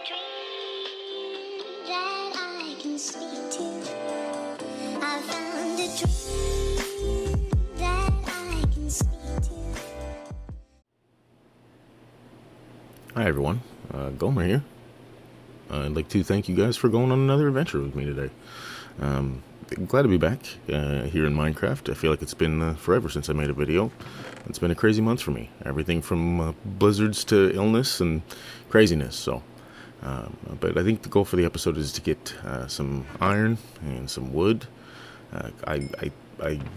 dream that I can speak to. I found a dream that I can speak to. Hi everyone, Gomer here. I'd like to thank you guys for going on another adventure with me today. Glad to be back here in Minecraft. I feel like it's been forever since I made a video. It's been a crazy month for me. Everything from blizzards to illness and craziness. But I think the goal for the episode is to get some iron and some wood. I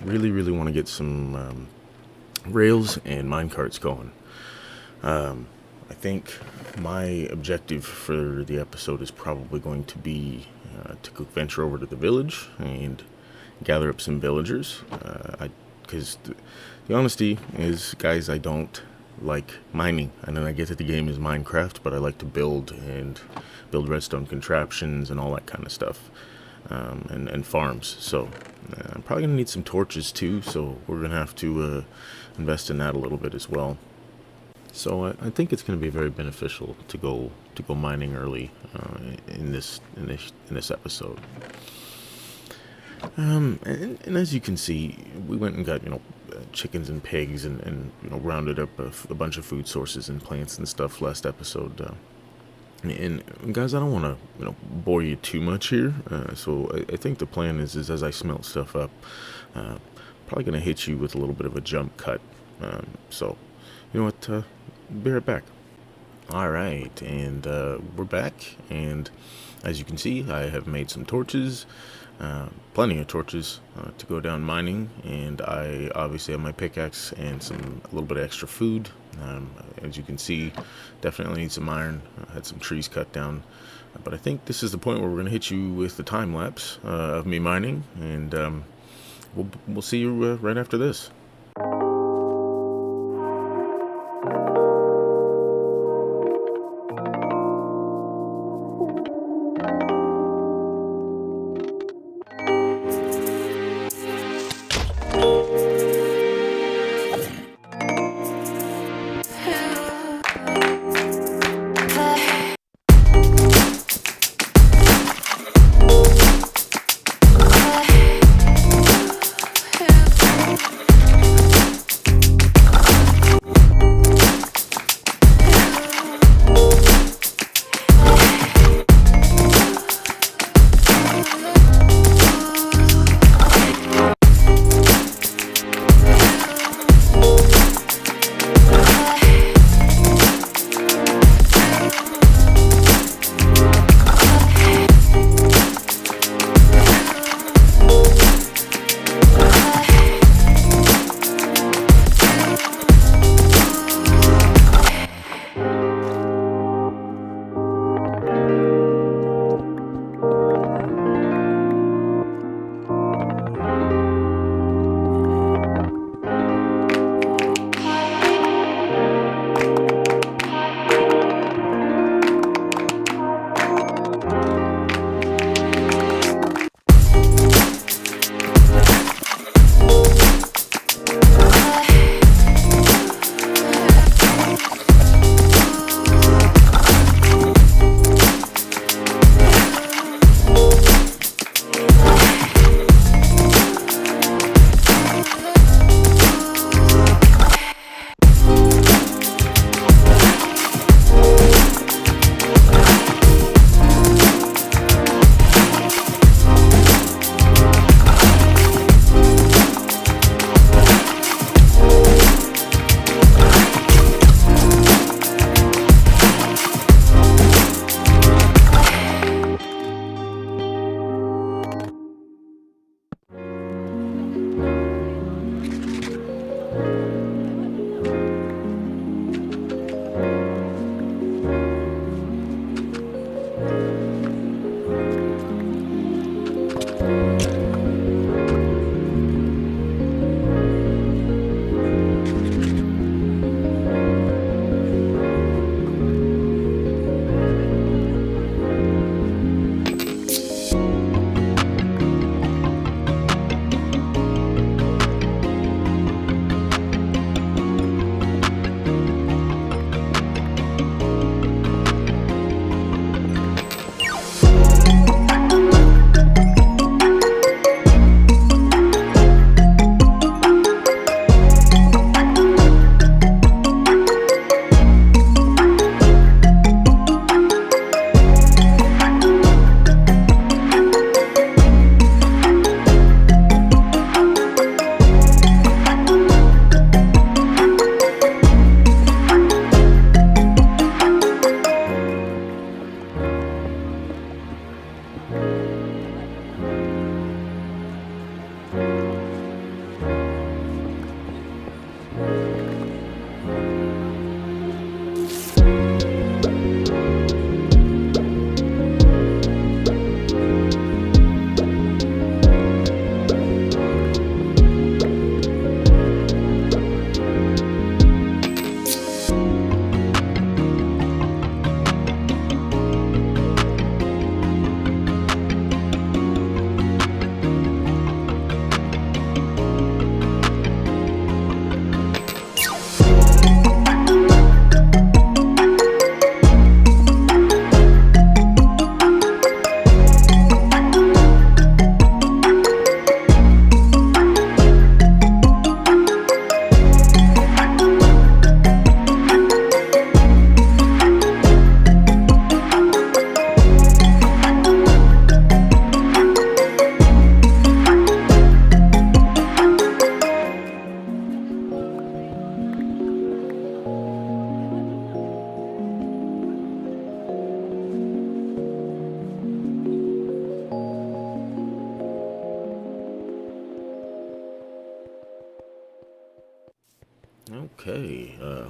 really want to get some rails and minecarts going. I think my objective for the episode is probably going to be to go venture over to the village and gather up some villagers. Because the honesty is, guys, I don't like mining. I know I get that the game is Minecraft, but I like to build redstone contraptions and all that kind of stuff, and farms. So I'm probably going to need some torches too, so we're going to have to invest in that a little bit as well. So I think it's going to be very beneficial to go mining early in this episode. And as you can see, we went and got chickens and pigs and rounded up a bunch of food sources and plants and stuff last episode. And guys, I don't want to bore you too much here. So I think the plan is as I smelt stuff up, probably going to hit you with a little bit of a jump cut. So you know what? Be right back. Alright, and we're back, and as you can see, I have made some torches, plenty of torches to go down mining, and I obviously have my pickaxe and a little bit of extra food. As you can see, definitely need some iron. I had some trees cut down, but I think this is the point where we're going to hit you with the time lapse of me mining, and we'll see you right after this.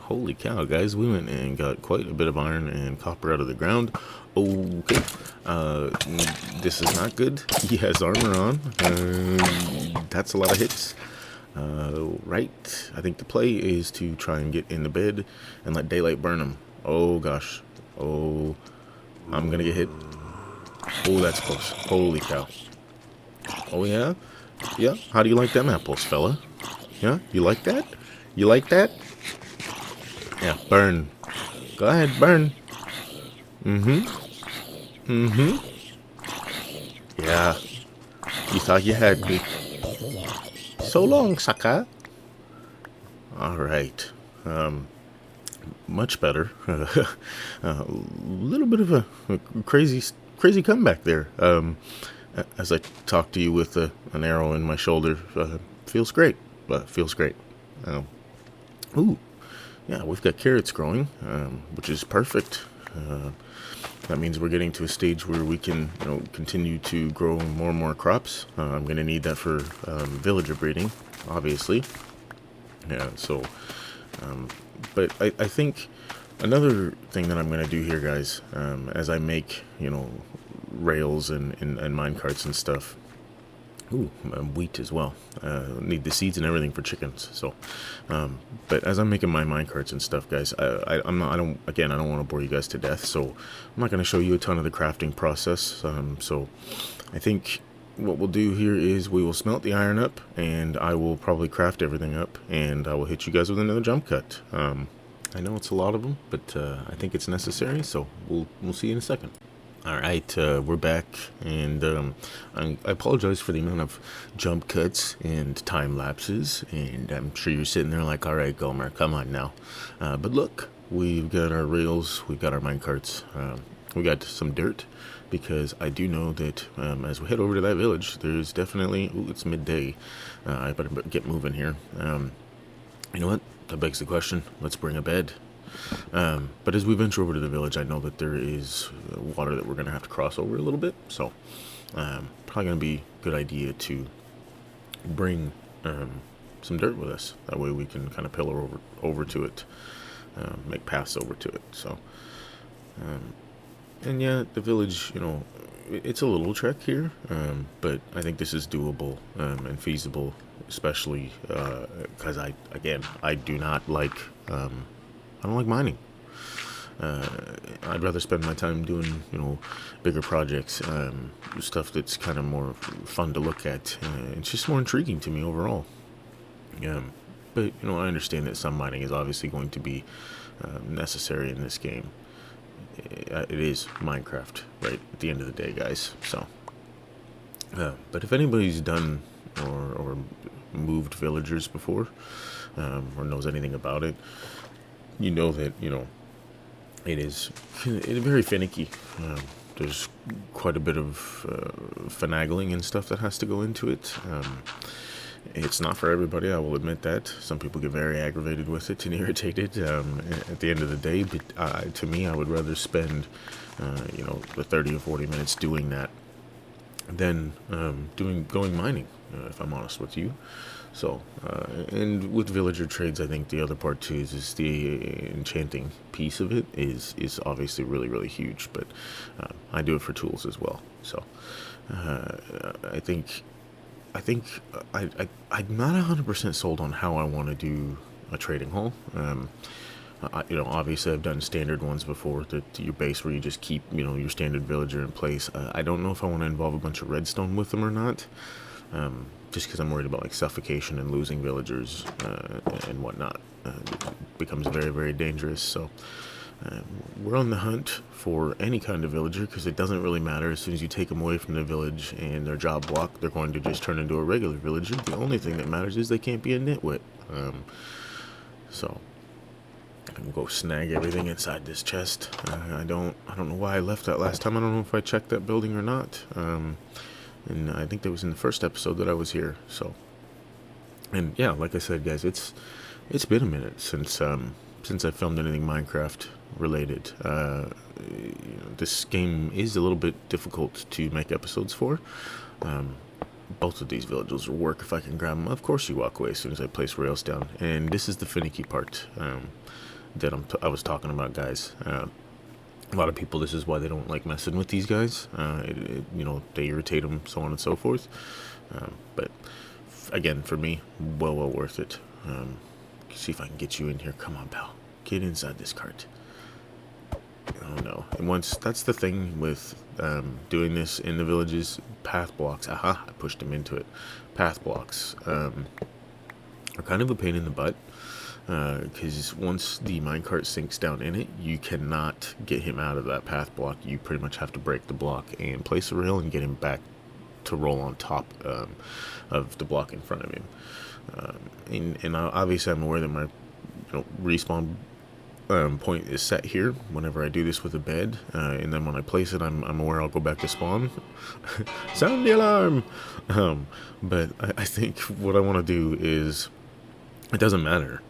Holy cow, guys. We went and got quite a bit of iron and copper out of the ground. Okay. This is not good. He has armor on. That's a lot of hits. Right. I think the play is to try and get in the bed and let daylight burn him. Oh, gosh. Oh, I'm going to get hit. Oh, that's close. Holy cow. Oh, yeah? Yeah? How do you like them apples, fella? Yeah? You like that? You like that? Yeah, burn. Go ahead, burn. Yeah. You thought you had me. So long, sucker. Alright. Much better. A little bit of a crazy comeback there. As I talk to you with an arrow in my shoulder, feels great. Feels great. Ooh, yeah, we've got carrots growing, which is perfect. That means we're getting to a stage where we can, continue to grow more and more crops. I'm going to need that for villager breeding, obviously. Yeah, so, but I think another thing that I'm going to do here, guys, as I make, rails and minecarts and stuff. Ooh, wheat as well. Need the seeds and everything for chickens. So, but as I'm making my minecarts and stuff, guys, I don't want to bore you guys to death. So I'm not going to show you a ton of the crafting process. So I think what we'll do here is we will smelt the iron up, and I will probably craft everything up, and I will hit you guys with another jump cut. I know it's a lot of them, but I think it's necessary. So we'll see you in a second. Alright, we're back, and I apologize for the amount of jump cuts and time lapses, and I'm sure you're sitting there like, alright, Gomer, come on now. But look, we've got our rails, we've got our minecarts, we got some dirt, because I do know that as we head over to that village, there's definitely, it's midday, I better get moving here. You know what, that begs the question, let's bring a bed. But as we venture over to the village, I know that there is water that we're going to have to cross over a little bit. So, probably going to be a good idea to bring some dirt with us. That way we can kind of pillar over to it, make paths over to it. So, and yeah, the village, it's a little trek here, but I think this is doable and feasible, especially because I do not like... I don't like mining. I'd rather spend my time doing, bigger projects, stuff that's kind of more fun to look at. It's just more intriguing to me overall. But, I understand that some mining is obviously going to be necessary in this game. It is Minecraft, right, at the end of the day, guys. So, but if anybody's done or moved villagers before, or knows anything about it, you know that, it's very finicky. There's quite a bit of finagling and stuff that has to go into it. It's not for everybody, I will admit that. Some people get very aggravated with it and irritated at the end of the day. But to me, I would rather spend, the 30 or 40 minutes doing that than going mining, if I'm honest with you. So, and with villager trades, I think the other part too is the enchanting piece of it is obviously really, really huge, but I do it for tools as well. So, I think I'm not 100% sold on how I want to do a trading hall. Obviously I've done standard ones before, your base where you just keep, your standard villager in place. I don't know if I want to involve a bunch of redstone with them or not. Just because I'm worried about suffocation and losing villagers and whatnot. It becomes very, very dangerous. So we're on the hunt for any kind of villager, because it doesn't really matter. As soon as you take them away from the village and their job block, they're going to just turn into a regular villager. The only thing that matters is they can't be a nitwit. So I can go snag everything inside this chest. I don't know why I left that last time. I don't know if I checked that building or not. And I think that was in the first episode that I was here. So, and yeah, like I said, guys, it's been a minute since I filmed anything Minecraft related. This game is a little bit difficult to make episodes for. Both of these villages will work if I can grab them. Of course, you walk away as soon as I place rails down, and this is the finicky part. that I was talking about, guys. A lot of people, this is why they don't like messing with these guys. They irritate them, so on and so forth. But again, for me, well worth it. See if I can get you in here. Come on, pal. Get inside this cart. Oh no. And once, that's the thing with doing this in the villages, path blocks. Aha, I pushed him into it. Path blocks are kind of a pain in the butt. Because once the minecart sinks down in it, you cannot get him out of that path block. You pretty much have to break the block and place a rail and get him back to roll on top of the block in front of him. And obviously I'm aware that my respawn point is set here whenever I do this with a bed, and then when I place it, I'm aware I'll go back to spawn. Sound the alarm! But I think what I want to do is, it doesn't matter.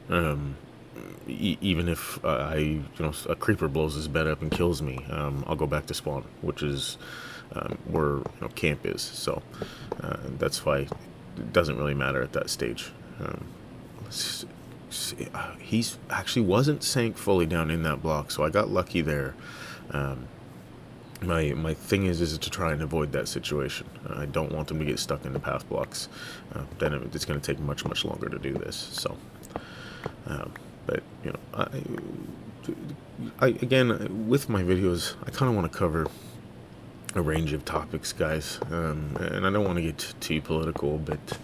Even if a creeper blows his bed up and kills me, I'll go back to spawn, which is where camp is. So that's why it doesn't really matter at that stage. He's actually wasn't sank fully down in that block, so I got lucky there. My thing is to try and avoid that situation. I don't want them to get stuck in the path blocks. Then it's going to take much longer to do this. So, but I again, with my videos, I kind of want to cover a range of topics, guys. And I don't want to get too political, but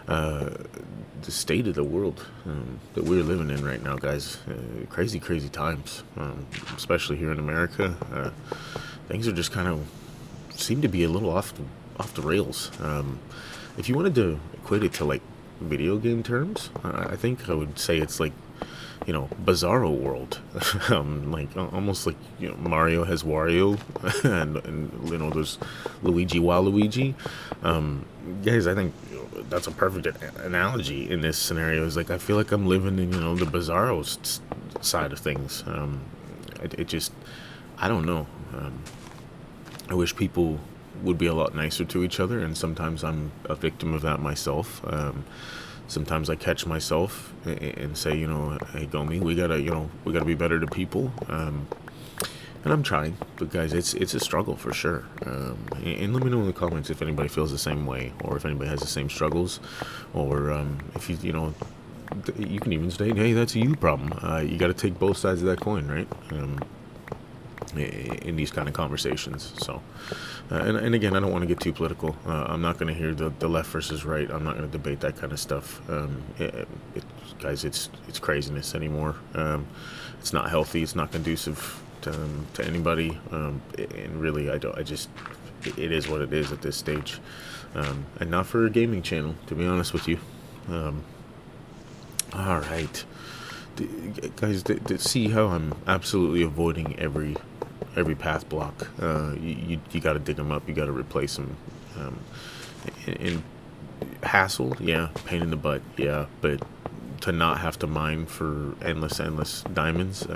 the state of the world that we're living in right now, guys, crazy times, especially here in America. Things are just kind of seem to be a little off the rails. If you wanted to equate it to like video game terms, I think I would say it's like, Bizarro world. Like almost like Mario has Wario, and there's Luigi Waluigi. Guys, I think that's a perfect analogy in this scenario. Is like I feel like I'm living in the Bizarro side of things. It just, I don't know. I wish people would be a lot nicer to each other, and sometimes I'm a victim of that myself. Sometimes I catch myself and say, hey, Gomi, we gotta be better to people. And I'm trying, but guys, it's a struggle for sure. And let me know in the comments if anybody feels the same way, or if anybody has the same struggles, or if you can even say, hey, that's a you problem. You got to take both sides of that coin, right? In these kind of conversations. So and again, I don't want to get too political. I'm not going to hear the left versus right. I'm not going to debate that kind of stuff. Guys, it's craziness anymore. It's not healthy. It's not conducive to anybody. And really, it is what it is at this stage. And not for a gaming channel, to be honest with you. All right, guys, see how I'm absolutely avoiding every path block. You got to dig them up. You got to replace them. And hassle, yeah. Pain in the butt, yeah. But to not have to mine for endless diamonds,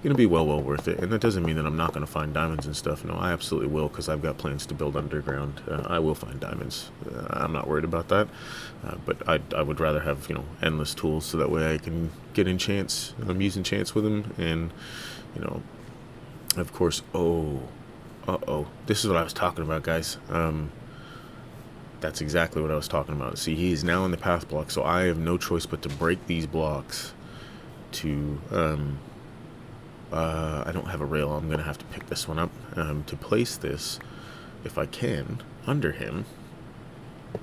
gonna be well worth it. And that doesn't mean that I'm not gonna find diamonds and stuff. No, I absolutely will, because I've got plans to build underground. I will find diamonds. I'm not worried about that. But I would rather have endless tools, so that way I can get enchants. I'm using chance with them, and of course. This is what I was talking about, guys. That's exactly what I was talking about. See, he is now in the path block, so I have no choice but to break these blocks to I don't have a rail. I'm gonna have to pick this one up to place this, if I can, under him,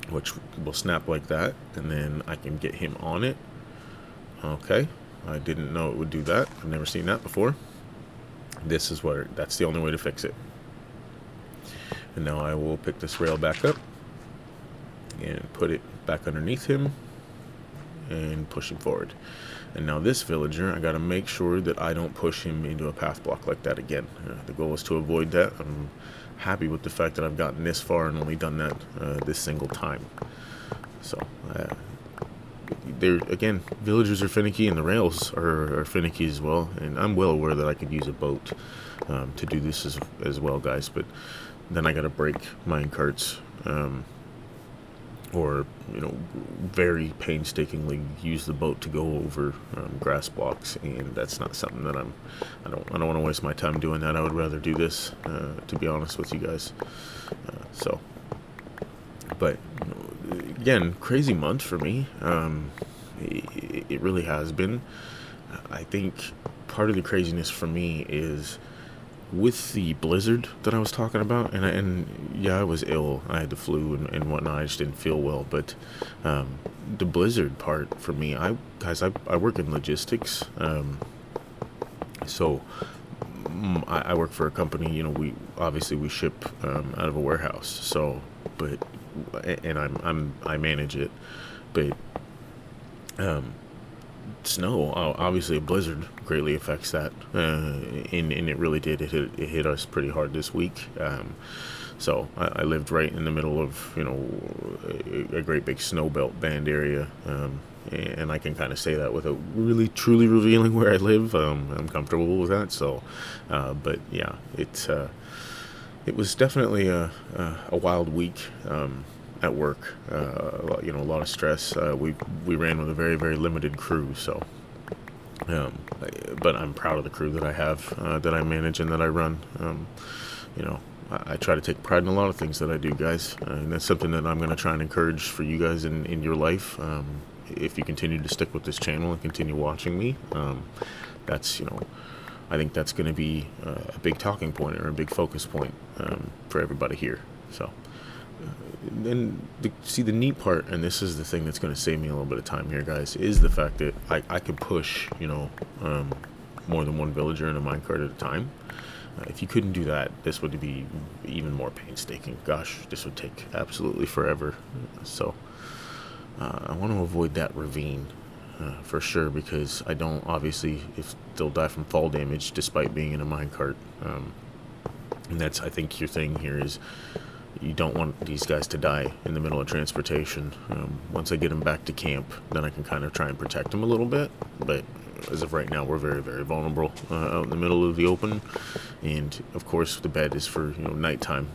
which will snap like that, and then I can get him on it. Okay, I didn't know it would do that. I've never seen that before. That's the only way to fix it. And now I will pick this rail back up and put it back underneath him and push him forward. And now this villager, I gotta make sure that I don't push him into a path block like that again. The goal is to avoid that. I'm happy with the fact that I've gotten this far and only done that this single time. So again, villagers are finicky, and the rails are finicky as well. And I'm well aware that I could use a boat to do this as well, guys. But then I gotta break mine carts or very painstakingly use the boat to go over grass blocks, and that's not something that I don't want to waste my time doing that. I would rather do this, to be honest with you guys. So, but again, crazy month for me. It really has been. I think part of the craziness for me is with the blizzard that I was talking about, and yeah, I was ill. I had the flu and whatnot. I just didn't feel well. But the blizzard part for me, I work in logistics. So I work for a company. We ship out of a warehouse. So, but and I manage it, but snow, obviously a blizzard greatly affects that, and it really did. It hit us pretty hard this week. So I lived right in the middle of a great big snow belt band area, and I can kind of say that without really truly revealing where I live. I'm comfortable with that. So, but yeah, it was definitely a wild week. At work, a lot of stress. We ran with a very, very limited crew, so but I'm proud of the crew that I have, that I manage and that I run. I try to take pride in a lot of things that I do, guys, and that's something that I'm going to try and encourage for you guys in your life. If you continue to stick with this channel and continue watching me, that's I think that's going to be a big talking point or a big focus point for everybody here. So. And the neat part, and this is the thing that's going to save me a little bit of time here, guys, is the fact that I can push, more than one villager in a minecart at a time. If you couldn't do that, this would be even more painstaking. Gosh, this would take absolutely forever. So I want to avoid that ravine for sure, because I don't, obviously, if they'll die from fall damage despite being in a minecart. And that's, I think, your thing here is, you don't want these guys to die in the middle of transportation. Once I get them back to camp, then I can kind of try and protect them a little bit. But as of right now, we're very, very vulnerable out in the middle of the open. And of course, the bed is for nighttime.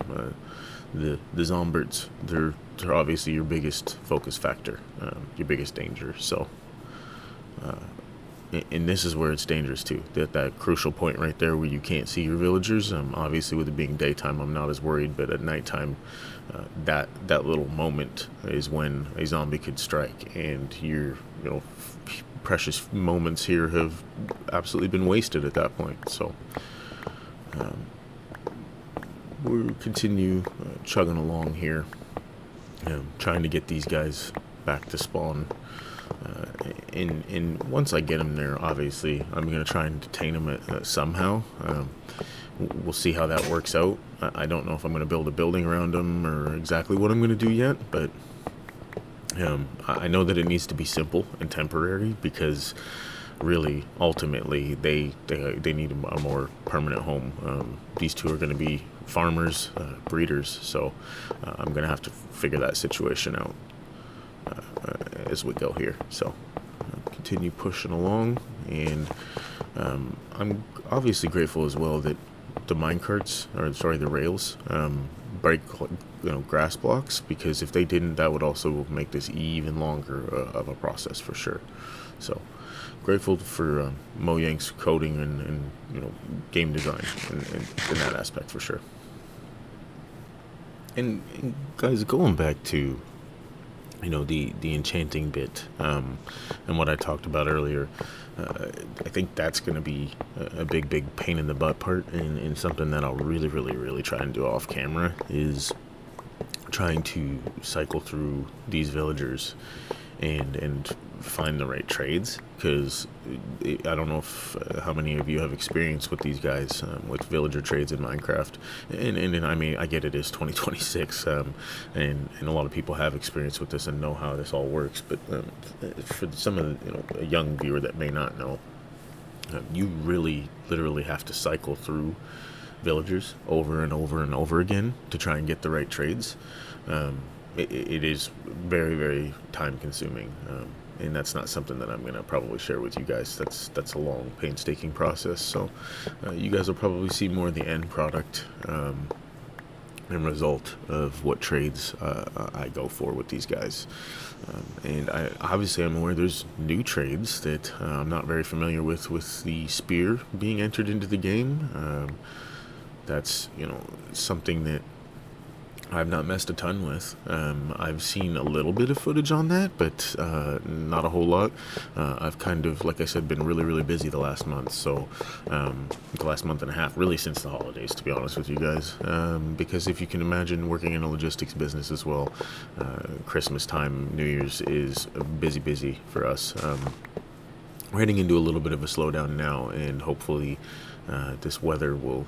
The zombies, they're obviously your biggest focus factor, your biggest danger. So. And this is where it's dangerous too. That crucial point right there where you can't see your villagers. Obviously, with it being daytime, I'm not as worried. But at nighttime, that little moment is when a zombie could strike, and your precious moments here have absolutely been wasted at that point. So we'll continue chugging along here, trying to get these guys back to spawn. And once I get them there, obviously, I'm going to try and detain them somehow. We'll see how that works out. I don't know if I'm going to build a building around them or exactly what I'm going to do yet, but I know that it needs to be simple and temporary, because really, ultimately, they need a more permanent home. These two are going to be farmers, breeders, so I'm going to have to figure that situation out as we go here. So continue pushing along, and I'm obviously grateful as well that the the rails break grass blocks, because if they didn't, that would also make this even longer of a process for sure. So grateful for Mojang's coding and game design in that aspect for sure. And guys, going back to the enchanting bit, and what I talked about earlier, I think that's going to be a big pain in the butt part, and something that I'll really try and do off camera is trying to cycle through these villagers and find the right trades, because I don't know how many of you have experience with these guys, with villager trades in Minecraft, and I mean, I get it is 2026, and a lot of people have experience with this and know how this all works, but for some of a young viewer that may not know, you really literally have to cycle through villagers over and over again to try and get the right trades. It is very time consuming, and that's not something that I'm going to probably share with you guys. That's a long, painstaking process, so you guys will probably see more of the end product and result of what trades I go for with these guys. And I'm aware there's new trades that I'm not very familiar with the spear being entered into the game. That's something that I've not messed a ton with. I've seen a little bit of footage on that, but not a whole lot. I've kind of, like I said, been really, really busy the last month. So, the last month and a half, really since the holidays, to be honest with you guys. Because if you can imagine working in a logistics business as well, Christmas time, New Year's is busy for us. We're heading into a little bit of a slowdown now, and hopefully this weather will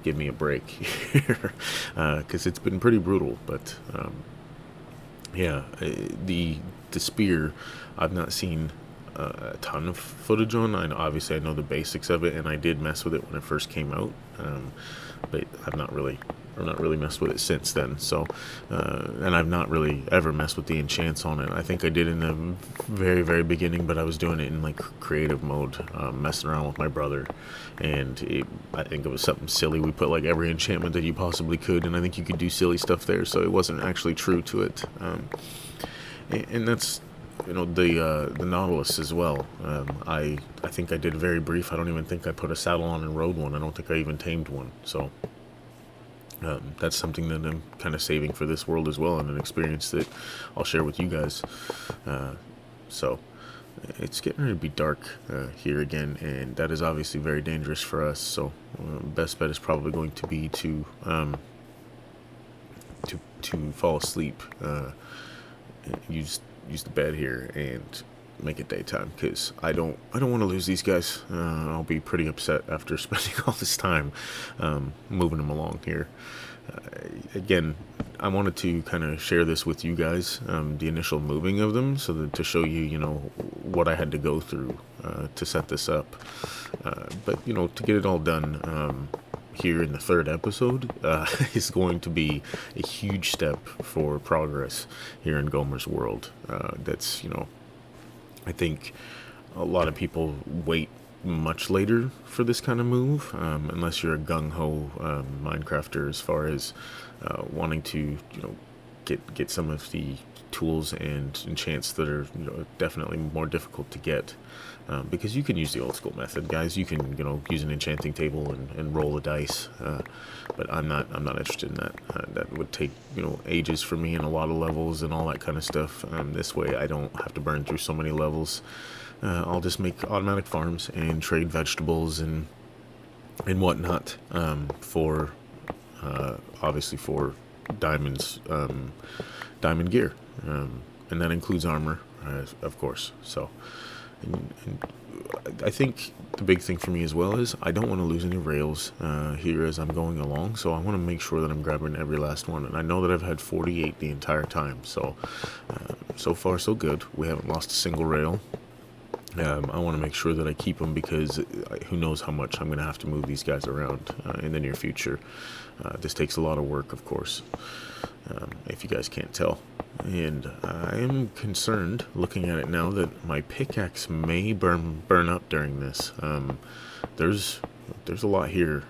give me a break here, because it's been pretty brutal. But the spear, I've not seen a ton of footage on. Obviously I know the basics of it, and I did mess with it when it first came out, but I've not really messed with it since then. So, and I've not really ever messed with the enchants on it. I think I did in the very, very beginning, but I was doing it in like creative mode, messing around with my brother, and I think it was something silly. We put like every enchantment that you possibly could, and I think you could do silly stuff there, so it wasn't actually true to it. And that's the Nautilus as well. I think I did very brief. I don't even think I put a saddle on and rode one. I don't think I even tamed one. So that's something that I'm kind of saving for this world as well, and an experience that I'll share with you guys. So it's getting ready to be dark here again, and that is obviously very dangerous for us. So best bet is probably going to be to fall asleep, use the bed here, and make it daytime, because I don't want to lose these guys. I'll be pretty upset after spending all this time moving them along here. Again, I wanted to kind of share this with you guys, the initial moving of them, so that to show you, what I had to go through to set this up. But to get it all done here in the third episode is going to be a huge step for progress here in Gomer's world. That's I think a lot of people wait much later for this kind of move, unless you're a gung-ho Minecrafter, as far as wanting to get some of the tools and enchants that are definitely more difficult to get, because you can use the old school method, guys. You can use an enchanting table and roll the dice, but I'm not interested in that. That would take ages for me, and a lot of levels and all that kind of stuff. This way I don't have to burn through so many levels. I'll just make automatic farms and trade vegetables and whatnot, for obviously for diamonds, diamond gear, and that includes armor, of course. So, and I think the big thing for me as well is I don't want to lose any rails here as I'm going along, so I want to make sure that I'm grabbing every last one. And I know that I've had 48 the entire time, so so far so good. We haven't lost a single rail. I want to make sure that I keep them, because who knows how much I'm going to have to move these guys around in the near future. This takes a lot of work, of course, if you guys can't tell. And I am concerned, looking at it now, that my pickaxe may burn up during this. There's a lot here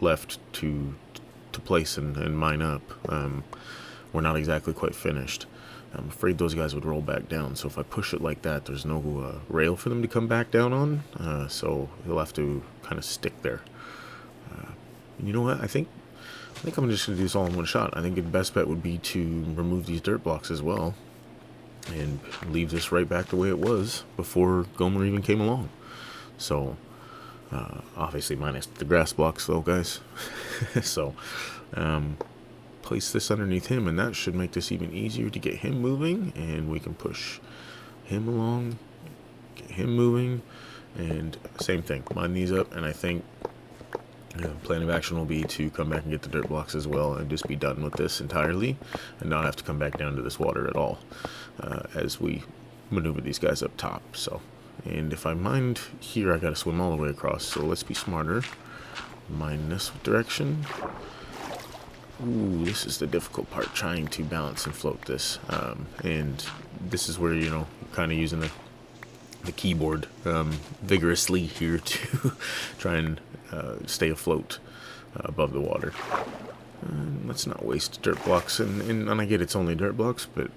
left to place and mine up. We're not exactly quite finished. I'm afraid those guys would roll back down, so if I push it like that, there's no rail for them to come back down on, so they'll have to kind of stick there. You know what, I think I'm just going to do this all in one shot. I think the best bet would be to remove these dirt blocks as well, and leave this right back the way it was before Gomer even came along. So, obviously minus the grass blocks though, guys. So, place this underneath him, and that should make this even easier to get him moving, and we can push him along, get him moving, and same thing, mine these up. And I think plan of action will be to come back and get the dirt blocks as well, and just be done with this entirely, and not have to come back down to this water at all as we maneuver these guys up top. So, and if I mind here, I gotta swim all the way across, so let's be smarter. Mine this direction. Ooh, this is the difficult part, trying to balance and float this. And this is where, kind of using the keyboard vigorously here to try and stay afloat above the water. Let's not waste dirt blocks, and I get it's only dirt blocks, but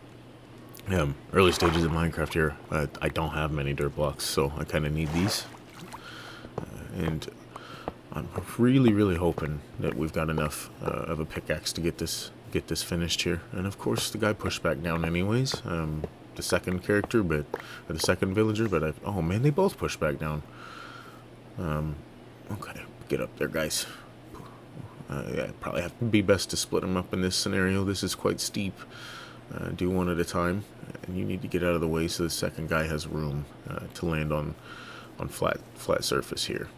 early stages of Minecraft here, I don't have many dirt blocks, so I kind of need these. And I'm really hoping that we've got enough of a pickaxe to get this finished here. And of course, the guy pushed back down anyways. The second character, or the second villager, but oh man, they both pushed back down. Okay, get up there, guys. Yeah, probably have to be best to split them up in this scenario. This is quite steep. Do one at a time, and you need to get out of the way so the second guy has room to land on flat surface here.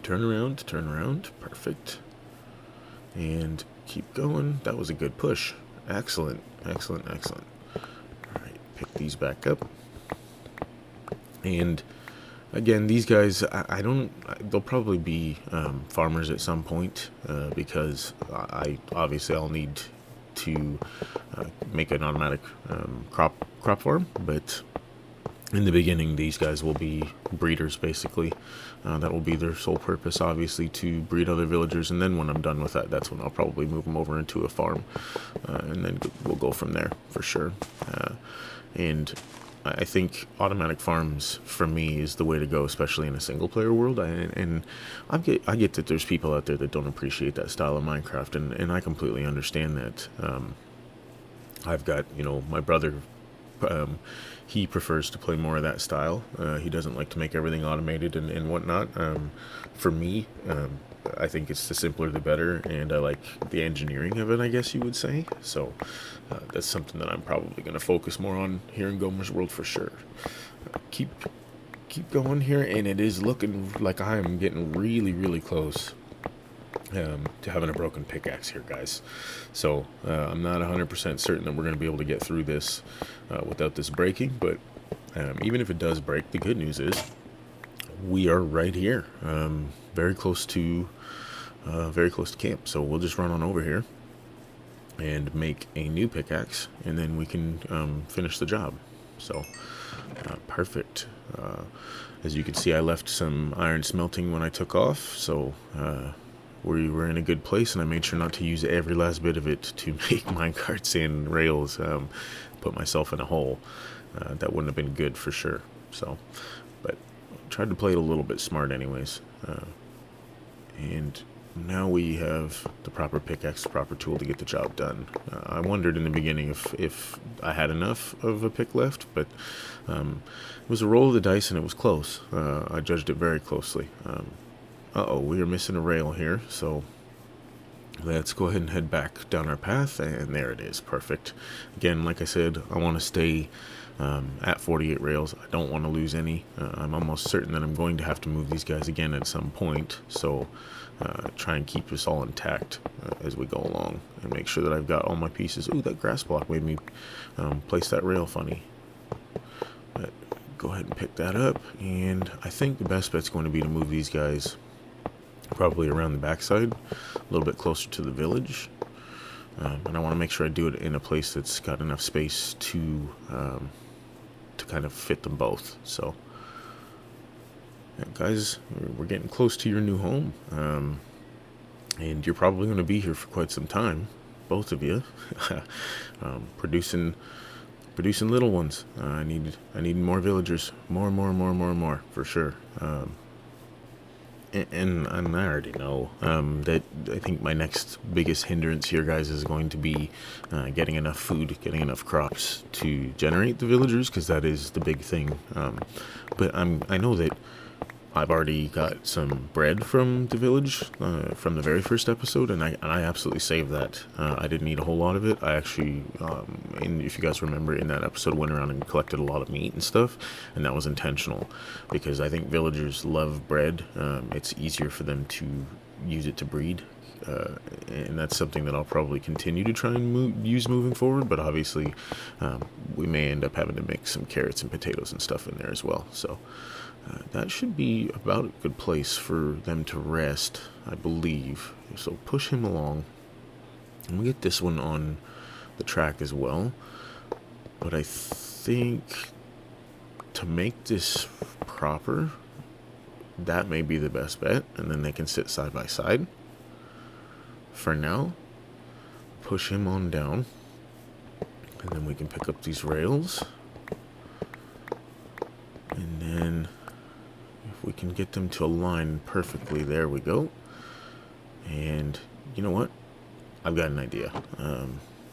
Turn around, perfect, and keep going. That was a good push. Excellent. All right, pick these back up, and again, these guys, I don't. They'll probably be farmers at some point because I'll need to make an automatic crop farm, but in the beginning, these guys will be breeders, basically. That will be their sole purpose, obviously, to breed other villagers. And then when I'm done with that, that's when I'll probably move them over into a farm. And then we'll go from there, for sure. And I think automatic farms, for me, is the way to go, especially in a single-player world. I get that there's people out there that don't appreciate that style of Minecraft, and I completely understand that. I've got, my brother... he prefers to play more of that style. He doesn't like to make everything automated and whatnot. For me, I think it's the simpler the better, and I like the engineering of it, I guess you would say. So that's something that I'm probably going to focus more on here in Gomer's World for sure. Keep going here, and it is looking like I am getting really close to having a broken pickaxe here, guys. So I'm not 100% certain that we're going to be able to get through this without this breaking, but even if it does break, the good news is we are right here, very close to camp. So we'll just run on over here and make a new pickaxe, and then we can finish the job. So perfect. As you can see, I left some iron smelting when I took off, so we were in a good place, and I made sure not to use every last bit of it to make minecarts and rails, put myself in a hole. That wouldn't have been good for sure. So, but I tried to play it a little bit smart anyways. And now we have the proper pickaxe, the proper tool to get the job done. I wondered in the beginning if I had enough of a pick left, but it was a roll of the dice, and it was close. I judged it very closely. We are missing a rail here, so let's go ahead and head back down our path, and there it is. Perfect. Again, like I said, I want to stay at 48 rails. I don't want to lose any. I'm almost certain that I'm going to have to move these guys again at some point, so try and keep this all intact as we go along, and make sure that I've got all my pieces. Ooh, that grass block made me place that rail funny. But go ahead and pick that up, and I think the best bet's going to be to move these guys probably around the backside, a little bit closer to the village, and I want to make sure I do it in a place that's got enough space to kind of fit them both. So, yeah, guys, we're getting close to your new home, and you're probably going to be here for quite some time, both of you, producing little ones. I need more villagers, more for sure. And I already know that I think my next biggest hindrance here, guys, is going to be getting enough food, getting enough crops to generate the villagers, because that is the big thing. But I know that I've already got some bread from the village from the very first episode, and I absolutely saved that. I didn't eat a whole lot of it. I actually, if you guys remember, in that episode, went around and collected a lot of meat and stuff, and that was intentional, because I think villagers love bread. It's easier for them to use it to breed, and that's something that I'll probably continue to try and use moving forward, but obviously we may end up having to mix some carrots and potatoes and stuff in there as well. So that should be about a good place for them to rest, I believe. So push him along. And we'll get this one on the track as well. But I think to make this proper, that may be the best bet. And then they can sit side by side for now. push him on down. And then we can pick up these rails. And then if we can get them to align perfectly, there we go. And you know what? I've got an idea.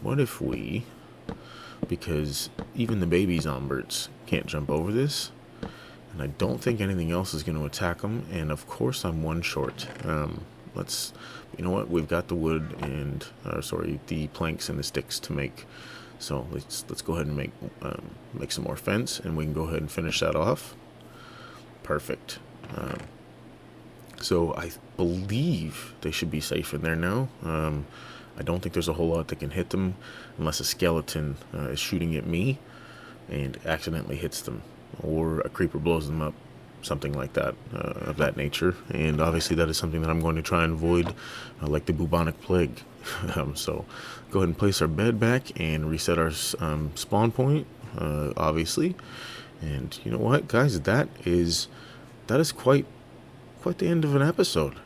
What if we, because even the baby zombies can't jump over this, and I don't think anything else is going to attack them, and of course I'm one short. You know what? We've got the wood and, the planks and the sticks to make. So let's go ahead and make some more fence, and we can go ahead and finish that off. Perfect. So I believe they should be safe in there now. I don't think there's a whole lot that can hit them unless a skeleton is shooting at me and accidentally hits them, or a creeper blows them up, something like that, of that nature. And obviously that is something that I'm going to try and avoid, like the bubonic plague. So go ahead and place our bed back and reset our spawn point, obviously. And you know what, guys, that is quite the end of an episode.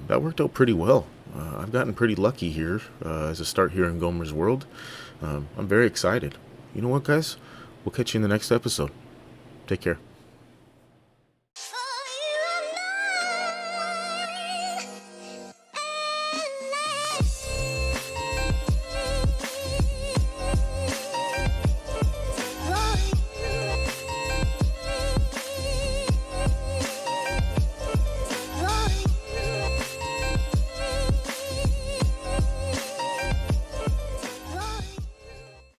That worked out pretty well. I've gotten pretty lucky here as a start here in Gomer's world. I'm very excited. You know what, guys? We'll catch you in the next episode. Take care.